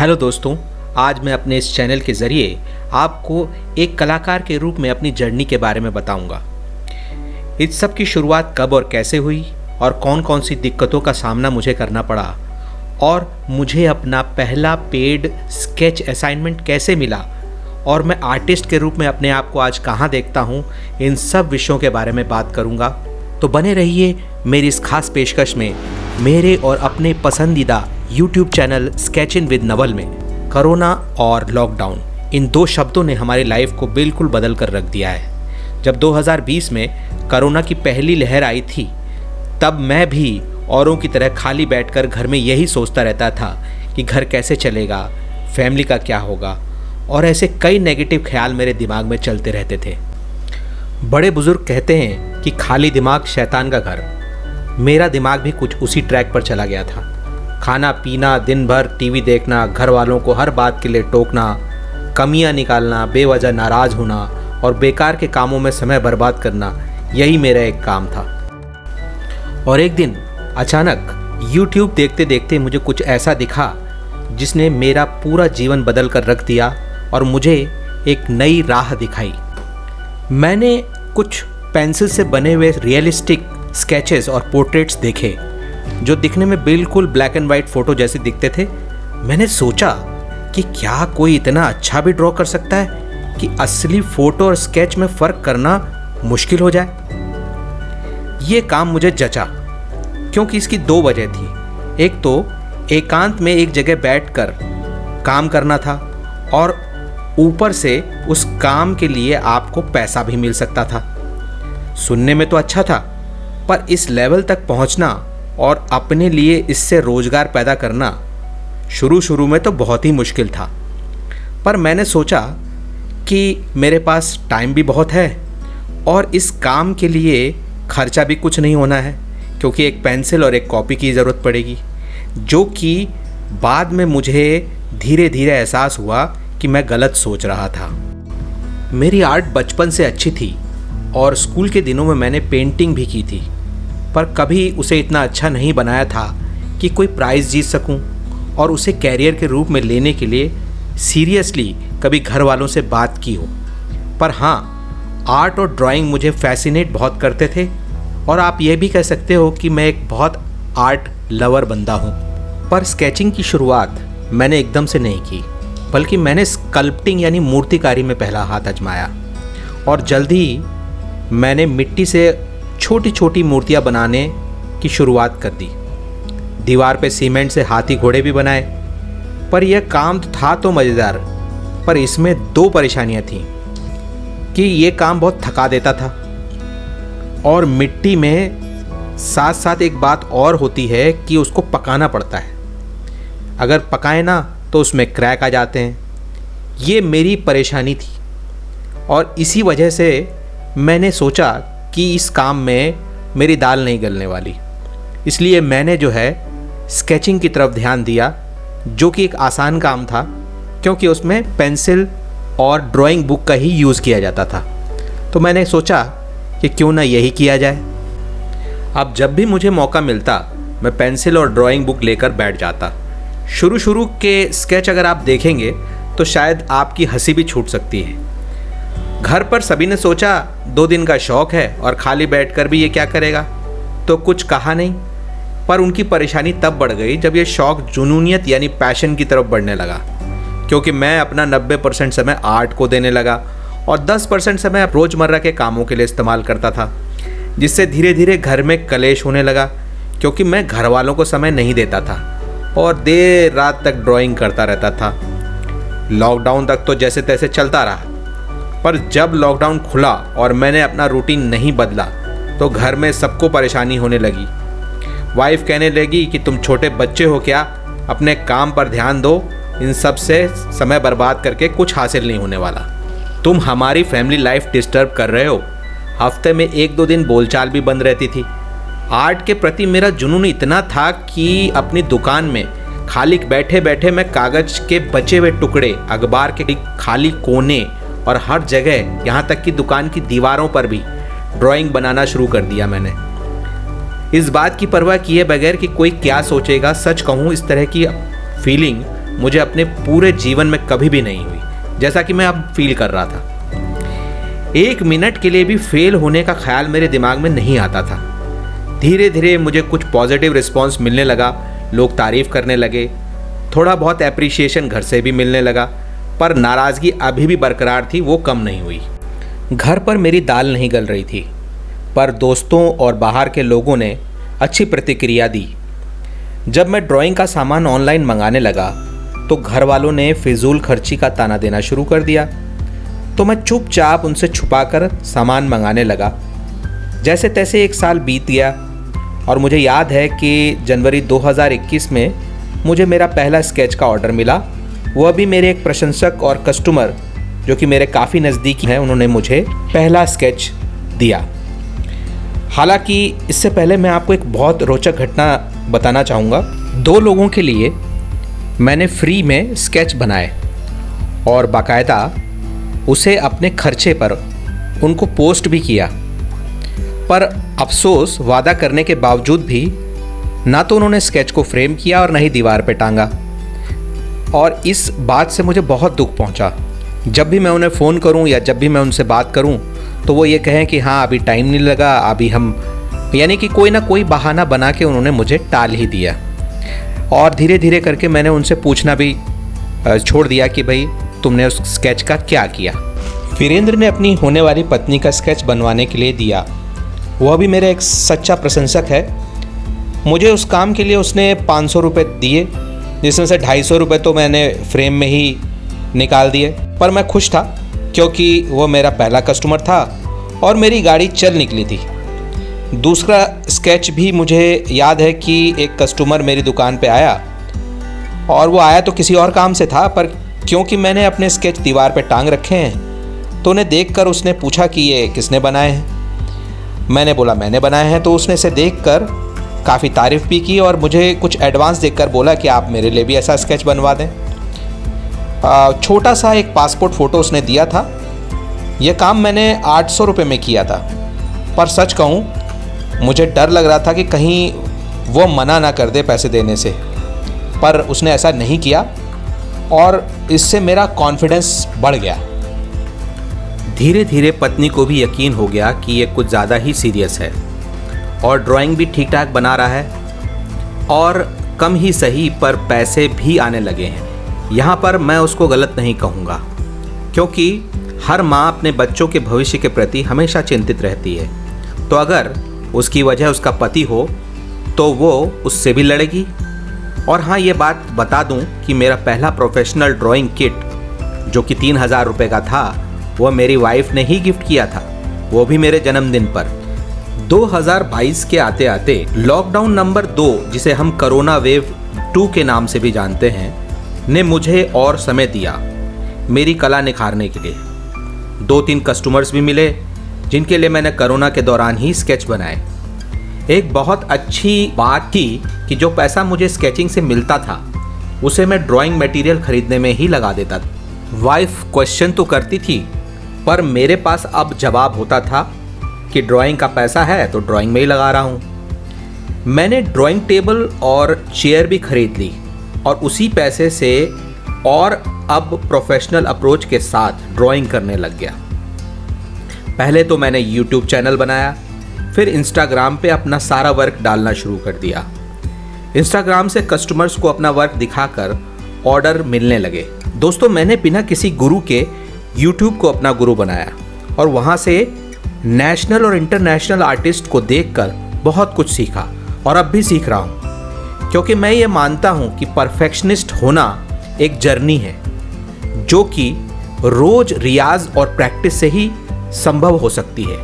Hello दोस्तों, आज मैं अपने इस चैनल के ज़रिए आपको एक कलाकार के रूप में अपनी जर्नी के बारे में बताऊंगा। इस सब की शुरुआत कब और कैसे हुई और कौन कौन सी दिक्कतों का सामना मुझे करना पड़ा और मुझे अपना पहला पेड स्केच असाइनमेंट कैसे मिला और मैं आर्टिस्ट के रूप में अपने आप को आज कहाँ देखता हूँ, इन सब विषयों के बारे में बात करूँगा। तो बने रहिए मेरी इस खास पेशकश में मेरे और अपने पसंदीदा YouTube channel sketching with Naval में। कोरोना और लॉकडाउन, इन दो शब्दों ने हमारी लाइफ को बिल्कुल बदल कर रख दिया है। जब 2020 में कोरोना की पहली लहर आई थी, तब मैं भी औरों की तरह खाली बैठकर घर में यही सोचता रहता था कि घर कैसे चलेगा, फैमिली का क्या होगा, और ऐसे कई नेगेटिव ख्याल मेरे दिमाग में चलते रहते थे। बड़े बुजुर्ग कहते हैं कि खाली दिमाग शैतान का घर। मेरा दिमाग भी कुछ उसी ट्रैक पर चला गया था। खाना पीना, दिन भर टीवी देखना, घर वालों को हर बात के लिए टोकना, कमियां निकालना, बेवजह नाराज़ होना और बेकार के कामों में समय बर्बाद करना, यही मेरा एक काम था। और एक दिन अचानक YouTube देखते देखते मुझे कुछ ऐसा दिखा जिसने मेरा पूरा जीवन बदल कर रख दिया और मुझे एक नई राह दिखाई। मैंने कुछ पेंसिल से बने हुए रियलिस्टिक स्केचेस और पोर्ट्रेट्स देखे जो दिखने में बिल्कुल ब्लैक एंड वाइट फ़ोटो जैसे दिखते थे। मैंने सोचा कि क्या कोई इतना अच्छा भी ड्रॉ कर सकता है कि असली फ़ोटो और स्केच में फ़र्क करना मुश्किल हो जाए। ये काम मुझे जचा, क्योंकि इसकी दो वजह थी। एक तो एकांत में एक जगह बैठकर काम करना था और ऊपर से उस काम के लिए आपको पैसा भी मिल सकता था। सुनने में तो अच्छा था, पर इस लेवल तक पहुंचना और अपने लिए इससे रोज़गार पैदा करना शुरू में तो बहुत ही मुश्किल था। पर मैंने सोचा कि मेरे पास टाइम भी बहुत है और इस काम के लिए खर्चा भी कुछ नहीं होना है, क्योंकि एक पेंसिल और एक कॉपी की ज़रूरत पड़ेगी, जो कि बाद में मुझे धीरे धीरे एहसास हुआ कि मैं गलत सोच रहा था। मेरी आर्ट बचपन से अच्छी थी और स्कूल के दिनों में मैंने पेंटिंग भी की थी, पर कभी उसे इतना अच्छा नहीं बनाया था कि कोई प्राइज़ जीत सकूं और उसे कैरियर के रूप में लेने के लिए सीरियसली कभी घर वालों से बात की हो। पर हाँ, आर्ट और ड्राइंग मुझे फैसिनेट बहुत करते थे और आप ये भी कह सकते हो कि मैं एक बहुत आर्ट लवर बंदा हूँ। पर स्केचिंग की शुरुआत मैंने एकदम से नहीं की, बल्कि मैंने स्कल्पटिंग यानी मूर्तिकारी में पहला हाथ आजमाया और जल्द ही मैंने मिट्टी से छोटी छोटी मूर्तियाँ बनाने की शुरुआत कर दी। दीवार पे सीमेंट से हाथी घोड़े भी बनाए। पर यह काम था तो मज़ेदार, पर इसमें दो परेशानियाँ थीं कि ये काम बहुत थका देता था और मिट्टी में साथ साथ एक बात और होती है कि उसको पकाना पड़ता है। अगर पकाए ना तो उसमें क्रैक आ जाते हैं। ये मेरी परेशानी थी और इसी वजह से मैंने सोचा कि इस काम में मेरी दाल नहीं गलने वाली। इसलिए मैंने जो है स्केचिंग की तरफ ध्यान दिया, जो कि एक आसान काम था, क्योंकि उसमें पेंसिल और ड्राइंग बुक का ही यूज़ किया जाता था। तो मैंने सोचा कि क्यों ना यही किया जाए। अब जब भी मुझे मौका मिलता, मैं पेंसिल और ड्राइंग बुक लेकर बैठ जाता। शुरू के स्केच अगर आप देखेंगे तो शायद आपकी हंसी भी छूट सकती है। घर पर सभी ने सोचा 2 दिन का शौक़ है और खाली बैठकर भी ये क्या करेगा, तो कुछ कहा नहीं। पर उनकी परेशानी तब बढ़ गई जब ये शौक़ जुनूनियत यानी पैशन की तरफ बढ़ने लगा, क्योंकि मैं अपना 90% समय आर्ट को देने लगा और 10% समय रोज़मर्रा के कामों के लिए इस्तेमाल करता था, जिससे धीरे धीरे घर में कलेश होने लगा, क्योंकि मैं घर वालों को समय नहीं देता था और देर रात तक ड्राइंग करता रहता था। लॉकडाउन तक तो जैसे तैसे चलता रहा, पर जब लॉकडाउन खुला और मैंने अपना रूटीन नहीं बदला तो घर में सबको परेशानी होने लगी। वाइफ कहने लगी कि तुम छोटे बच्चे हो क्या, अपने काम पर ध्यान दो, इन सब से समय बर्बाद करके कुछ हासिल नहीं होने वाला, तुम हमारी फैमिली लाइफ डिस्टर्ब कर रहे हो। हफ्ते में 1-2 दिन बोलचाल भी बंद रहती थी। आर्ट के प्रति मेरा जुनून इतना था कि अपनी दुकान में खाली बैठे बैठे मैं कागज़ के बचे हुए टुकड़े, अखबार के खाली कोने और हर जगह, यहाँ तक कि दुकान की दीवारों पर भी ड्राइंग बनाना शुरू कर दिया मैंने। इस बात की परवाह किए बगैर कि कोई क्या सोचेगा, सच कहूँ इस तरह की फीलिंग मुझे अपने पूरे जीवन में कभी भी नहीं हुई, जैसा कि मैं अब फील कर रहा था। 1 मिनट के लिए भी फेल होने का ख्याल मेरे दिमाग में नहीं आता था। धीरे धीरे मुझे कुछ पॉजिटिव रिस्पॉन्स मिलने लगा, लोग तारीफ़ करने लगे, थोड़ा बहुत एप्रिसिएशन घर से भी मिलने लगा, पर नाराज़गी अभी भी बरकरार थी, वो कम नहीं हुई। घर पर मेरी दाल नहीं गल रही थी, पर दोस्तों और बाहर के लोगों ने अच्छी प्रतिक्रिया दी। जब मैं ड्राइंग का सामान ऑनलाइन मंगाने लगा तो घर वालों ने फिजूल खर्ची का ताना देना शुरू कर दिया, तो मैं चुपचाप उनसे छुपाकर सामान मंगाने लगा। जैसे तैसे 1 साल बीत गया और मुझे याद है कि जनवरी 2021 में मुझे मेरा पहला स्केच का ऑर्डर मिला। वह भी मेरे एक प्रशंसक और कस्टमर जो कि मेरे काफ़ी नज़दीकी हैं, उन्होंने मुझे पहला स्केच दिया। हालांकि इससे पहले मैं आपको एक बहुत रोचक घटना बताना चाहूँगा। 2 लोगों के लिए मैंने फ्री में स्केच बनाए और बाकायदा उसे अपने खर्चे पर उनको पोस्ट भी किया, पर अफसोस वादा करने के बावजूद भी ना तो उन्होंने स्केच को फ्रेम किया और ना ही दीवार पे टांगा। और इस बात से मुझे बहुत दुख पहुंचा। जब भी मैं उन्हें फ़ोन करूं या जब भी मैं उनसे बात करूं तो वो ये कहें कि हाँ अभी टाइम नहीं लगा, अभी हम, यानी कि कोई ना कोई बहाना बना के उन्होंने मुझे टाल ही दिया। और धीरे धीरे करके मैंने उनसे पूछना भी छोड़ दिया कि भाई तुमने उस स्केच का क्या किया। वीरेंद्र ने अपनी होने वाली पत्नी का स्केच बनवाने के लिए दिया। वह भी मेरा एक सच्चा प्रशंसक है। मुझे उस काम के लिए उसने 500 रुपये दिए, जिसमें से 250 रुपये तो मैंने फ्रेम में ही निकाल दिए। पर मैं खुश था क्योंकि वो मेरा पहला कस्टमर था और मेरी गाड़ी चल निकली थी। दूसरा स्केच भी मुझे याद है कि एक कस्टमर मेरी दुकान पे आया और वो आया तो किसी और काम से था, पर क्योंकि मैंने अपने स्केच दीवार पे टांग रखे हैं तो उन्हें देखकर उसने पूछा कि ये किसने बनाए हैं। मैंने बोला मैंने बनाए हैं, तो उसने इसे देखकर काफ़ी तारीफ़ भी की और मुझे कुछ एडवांस देकर बोला कि आप मेरे लिए भी ऐसा स्केच बनवा दें। छोटा सा एक पासपोर्ट फ़ोटो उसने दिया था। यह काम मैंने 800 रुपये में किया था, पर सच कहूँ मुझे डर लग रहा था कि कहीं वो मना ना कर दे पैसे देने से, पर उसने ऐसा नहीं किया और इससे मेरा कॉन्फिडेंस बढ़ गया। धीरे धीरे पत्नी को भी यकीन हो गया कि ये कुछ ज़्यादा ही सीरियस है और ड्राइंग भी ठीक ठाक बना रहा है और कम ही सही पर पैसे भी आने लगे हैं। यहाँ पर मैं उसको गलत नहीं कहूँगा, क्योंकि हर माँ अपने बच्चों के भविष्य के प्रति हमेशा चिंतित रहती है। तो अगर उसकी वजह उसका पति हो तो वो उससे भी लड़ेगी। और हाँ, ये बात बता दूँ कि मेरा पहला प्रोफेशनल ड्राइंग किट जो कि 3000 रुपये का था, वह मेरी वाइफ ने ही गिफ्ट किया था, वो भी मेरे जन्मदिन पर। 2022 के आते आते लॉकडाउन नंबर 2, जिसे हम कोरोना वेव 2 के नाम से भी जानते हैं, ने मुझे और समय दिया मेरी कला निखारने के लिए। 2-3 कस्टमर्स भी मिले जिनके लिए मैंने कोरोना के दौरान ही स्केच बनाए। एक बहुत अच्छी बात थी कि जो पैसा मुझे स्केचिंग से मिलता था उसे मैं ड्राइंग मटेरियल खरीदने में ही लगा देता था। वाइफ क्वेश्चन तो करती थी, पर मेरे पास अब जवाब होता था कि ड्राइंग का पैसा है तो ड्राइंग में ही लगा रहा हूँ। मैंने ड्राइंग टेबल और चेयर भी खरीद ली और उसी पैसे से और अब प्रोफेशनल अप्रोच के साथ ड्राइंग करने लग गया। पहले तो मैंने YouTube चैनल बनाया, फिर इंस्टाग्राम पे अपना सारा वर्क डालना शुरू कर दिया। इंस्टाग्राम से कस्टमर्स को अपना वर्क दिखाकर ऑर्डर मिलने लगे। दोस्तों, मैंने बिना किसी गुरु के YouTube को अपना गुरु बनाया और वहाँ से नेशनल और इंटरनेशनल आर्टिस्ट को देखकर बहुत कुछ सीखा और अब भी सीख रहा हूँ, क्योंकि मैं ये मानता हूँ कि परफेक्शनिस्ट होना एक जर्नी है जो कि रोज रियाज और प्रैक्टिस से ही संभव हो सकती है।